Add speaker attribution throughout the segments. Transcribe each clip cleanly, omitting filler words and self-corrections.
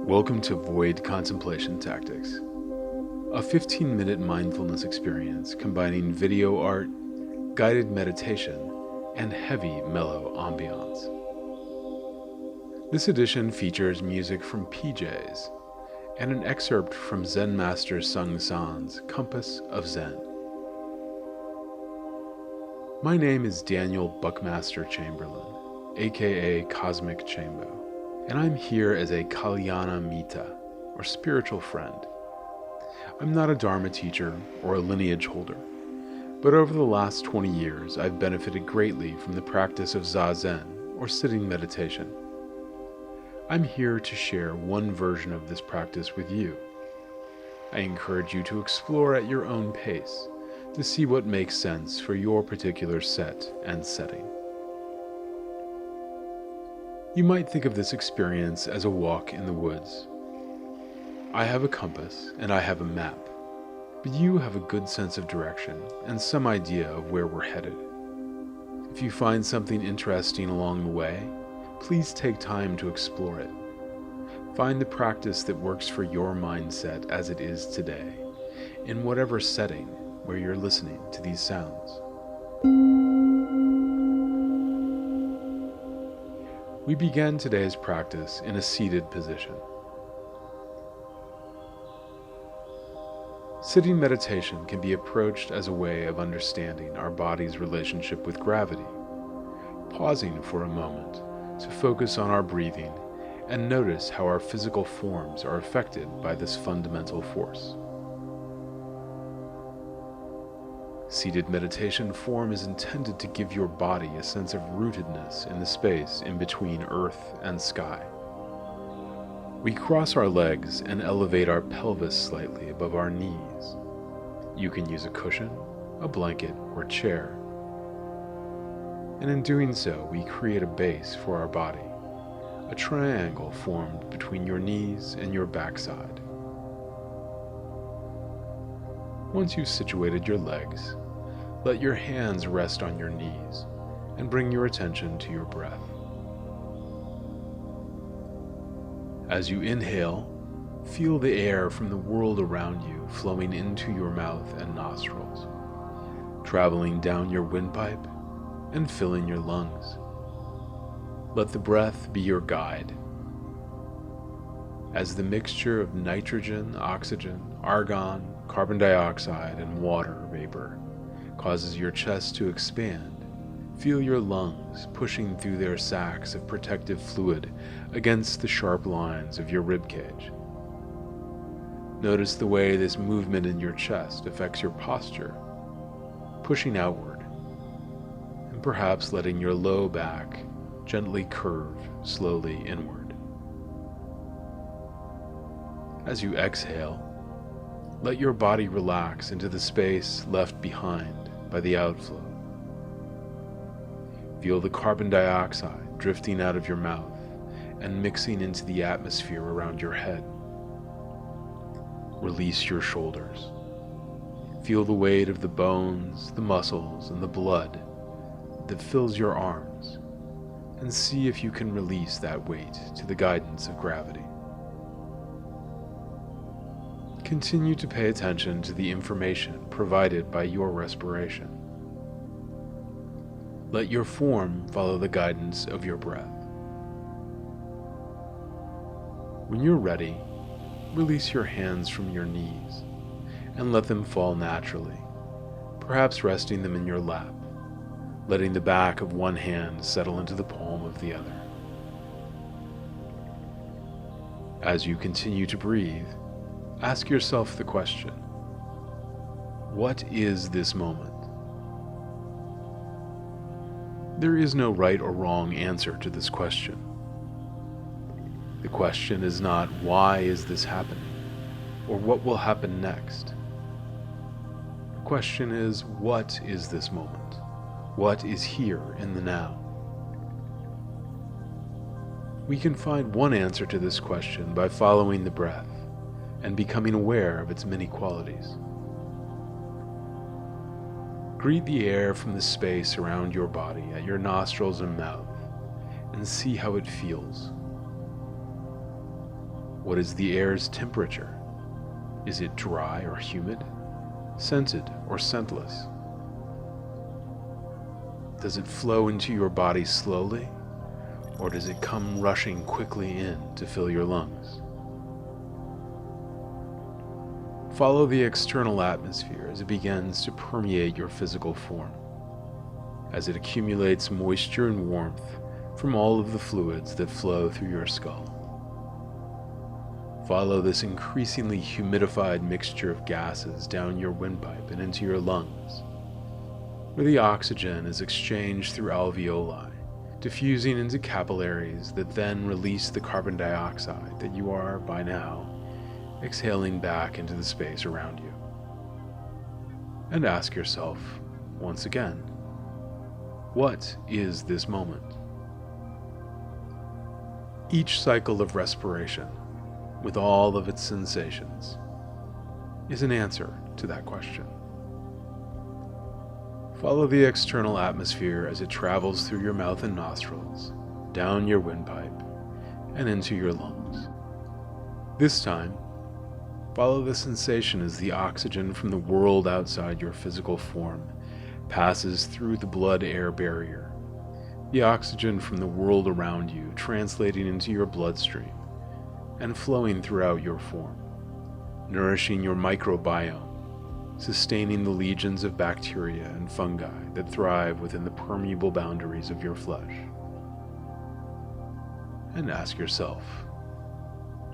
Speaker 1: Welcome to Void Contemplation Tactics, a 15-minute mindfulness experience combining video art, guided meditation, and heavy, mellow ambiance. This edition features music from PJs and an excerpt from Zen Master Seung's Compass of Zen. My name is Daniel Buckmaster Chamberlin, aka Cosmic Chambo, and I'm here as a Kalyana Mita, or spiritual friend. I'm not a Dharma teacher or a lineage holder, but over the last 20 years I've benefited greatly from the practice of Zazen, or sitting meditation. I'm here to share one version of this practice with you. I encourage you to explore at your own pace to see what makes sense for your particular set and setting. You might think of this experience as a walk in the woods. I have a compass and I have a map, but you have a good sense of direction and some idea of where we're headed. If you find something interesting along the way, please take time to explore it. Find the practice that works for your mindset as it is today, in whatever setting where you're listening to these sounds. We began today's practice in a seated position. Sitting meditation can be approached as a way of understanding our body's relationship with gravity, pausing for a moment to focus on our breathing and notice how our physical forms are affected by this fundamental force. Seated meditation form is intended to give your body a sense of rootedness in the space in between earth and sky. We cross our legs and elevate our pelvis slightly above our knees. You can use a cushion, a blanket, or chair. And in doing so, we create a base for our body, a triangle formed between your knees and your backside. Once you've situated your legs, let your hands rest on your knees and bring your attention to your breath. As you inhale, feel the air from the world around you flowing into your mouth and nostrils, traveling down your windpipe and filling your lungs. Let the breath be your guide. As the mixture of nitrogen, oxygen, argon, carbon dioxide, and water vapor causes your chest to expand, feel your lungs pushing through their sacs of protective fluid against the sharp lines of your ribcage. Notice the way this movement in your chest affects your posture, pushing outward, and perhaps letting your low back gently curve slowly inward. As you exhale, let your body relax into the space left behind by the outflow. Feel the carbon dioxide drifting out of your mouth and mixing into the atmosphere around your head. Release your shoulders. Feel the weight of the bones, the muscles, and the blood that fills your arms, and see if you can release that weight to the guidance of gravity. Continue to pay attention to the information provided by your respiration. Let your form follow the guidance of your breath. When you're ready, release your hands from your knees and let them fall naturally, perhaps resting them in your lap, letting the back of one hand settle into the palm of the other. As you continue to breathe, ask yourself the question, what is this moment? There is no right or wrong answer to this question. The question is not, why is this happening? Or what will happen next? The question is, what is this moment? What is here in the now? We can find one answer to this question by following the breath and becoming aware of its many qualities. Greet the air from the space around your body at your nostrils and mouth, and see how it feels. What is the air's temperature? Is it dry or humid? Scented or scentless? Does it flow into your body slowly, or does it come rushing quickly in to fill your lungs? Follow the external atmosphere as it begins to permeate your physical form, as it accumulates moisture and warmth from all of the fluids that flow through your skull. Follow this increasingly humidified mixture of gases down your windpipe and into your lungs, where the oxygen is exchanged through alveoli, diffusing into capillaries that then release the carbon dioxide that you are, by now, exhaling back into the space around you. And ask yourself, once again, what is this moment? Each cycle of respiration, with all of its sensations, is an answer to that question. Follow the external atmosphere as it travels through your mouth and nostrils, down your windpipe, and into your lungs. This time, follow the sensation as the oxygen from the world outside your physical form passes through the blood-air barrier, the oxygen from the world around you translating into your bloodstream and flowing throughout your form, nourishing your microbiome, sustaining the legions of bacteria and fungi that thrive within the permeable boundaries of your flesh. And ask yourself,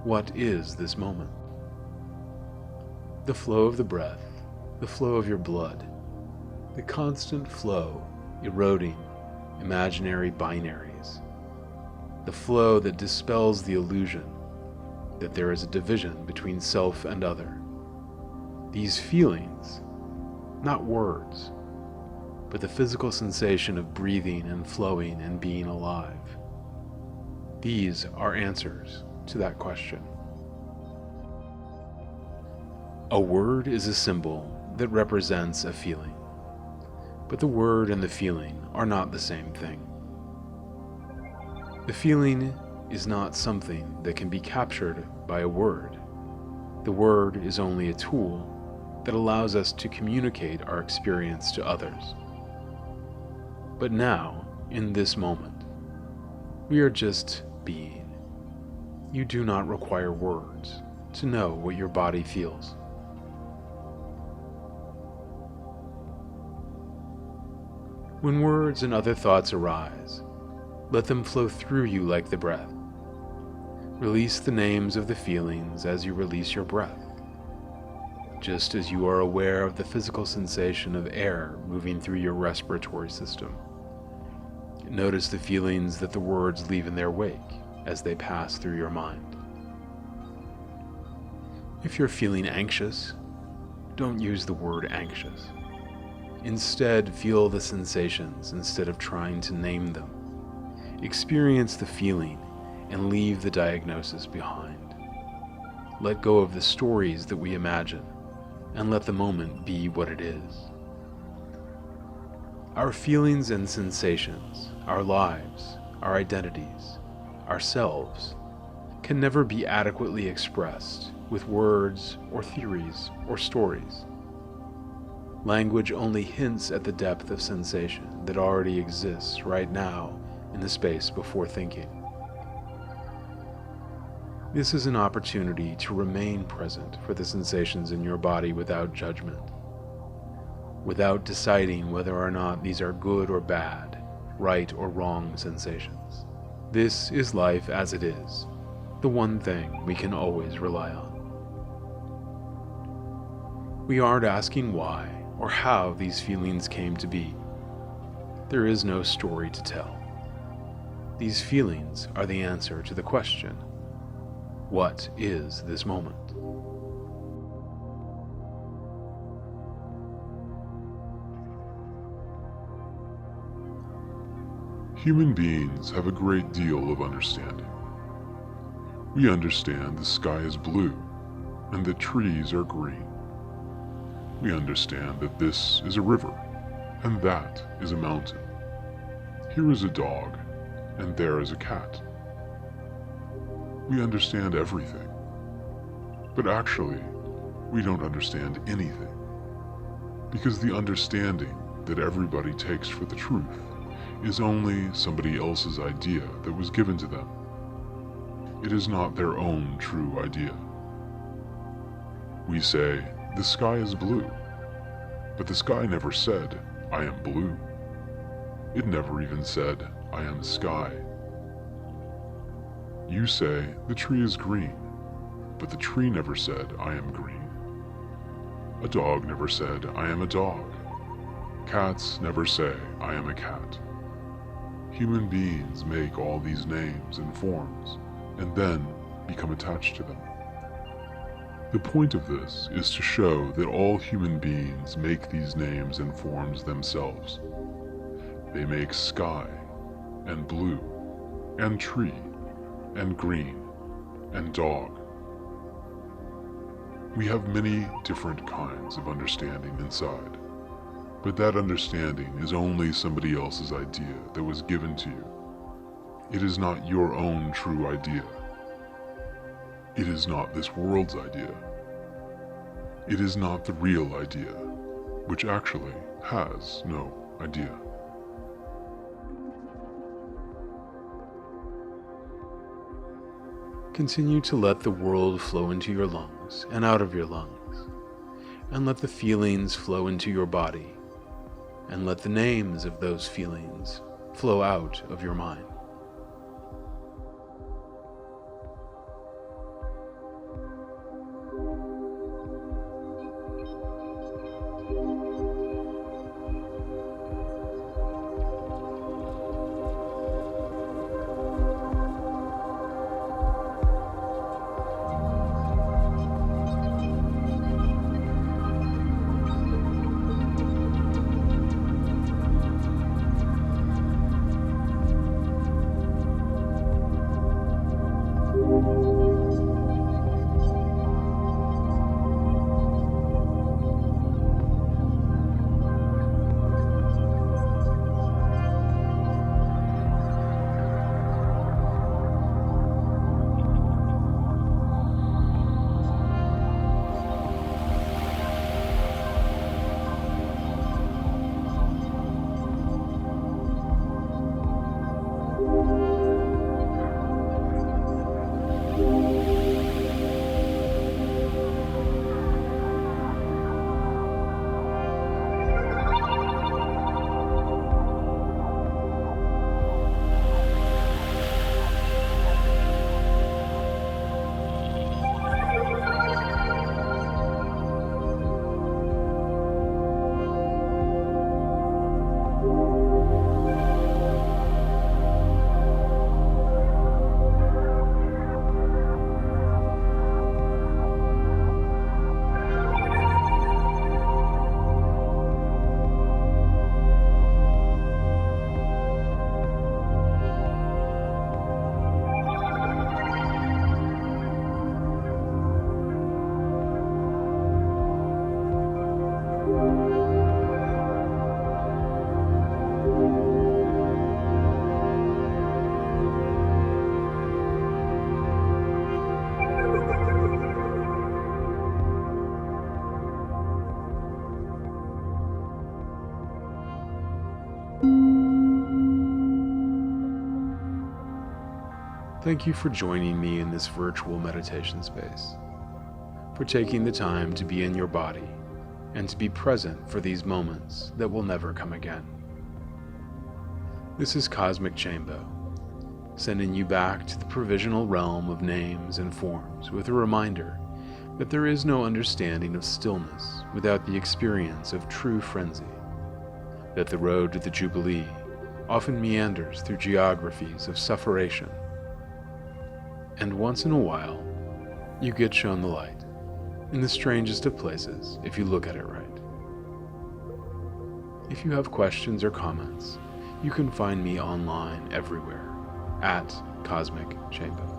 Speaker 1: what is this moment? The flow of the breath, the flow of your blood, the constant flow eroding imaginary binaries, the flow that dispels the illusion that there is a division between self and other. These feelings, not words, but the physical sensation of breathing and flowing and being alive. These are answers to that question. A word is a symbol that represents a feeling, but the word and the feeling are not the same thing. The feeling is not something that can be captured by a word. The word is only a tool that allows us to communicate our experience to others. But now, in this moment, we are just being. You do not require words to know what your body feels. When words and other thoughts arise, let them flow through you like the breath. Release the names of the feelings as you release your breath, just as you are aware of the physical sensation of air moving through your respiratory system. Notice the feelings that the words leave in their wake as they pass through your mind. If you're feeling anxious, don't use the word anxious. Instead, feel the sensations instead of trying to name them. Experience the feeling and leave the diagnosis behind. Let go of the stories that we imagine and let the moment be what it is. Our feelings and sensations, our lives, our identities, ourselves, can never be adequately expressed with words or theories or stories. Language only hints at the depth of sensation that already exists right now in the space before thinking. This is an opportunity to remain present for the sensations in your body without judgment, without deciding whether or not these are good or bad, right or wrong sensations. This is life as it is, the one thing we can always rely on. We aren't asking why or how these feelings came to be. There is no story to tell. These feelings are the answer to the question, what is this moment?
Speaker 2: Human beings have a great deal of understanding. We understand the sky is blue and that trees are green. We understand that this is a river and that is a mountain. Here is a dog and there is a cat. We understand everything. But actually, we don't understand anything. Because the understanding that everybody takes for the truth is only somebody else's idea that was given to them. It is not their own true idea. We say, the sky is blue, but the sky never said, I am blue. It never even said, I am sky. You say, the tree is green, but the tree never said, I am green. A dog never said, I am a dog. Cats never say, I am a cat. Human beings make all these names and forms, and then become attached to them. The point of this is to show that all human beings make these names and forms themselves. They make sky, and blue, and tree, and green, and dog. We have many different kinds of understanding inside, but that understanding is only somebody else's idea that was given to you. It is not your own true idea. It is not this world's idea. It is not the real idea, which actually has no idea.
Speaker 1: Continue to let the world flow into your lungs and out of your lungs, and let the feelings flow into your body, and let the names of those feelings flow out of your mind. Thank you for joining me in this virtual meditation space, for taking the time to be in your body and to be present for these moments that will never come again. This is Cosmic Chambo, sending you back to the provisional realm of names and forms with a reminder that there is no understanding of stillness without the experience of true frenzy, that the road to the Jubilee often meanders through geographies of sufferation, and once in a while, you get shown the light, in the strangest of places if you look at it right. If you have questions or comments, you can find me online everywhere, at Cosmic Chambo.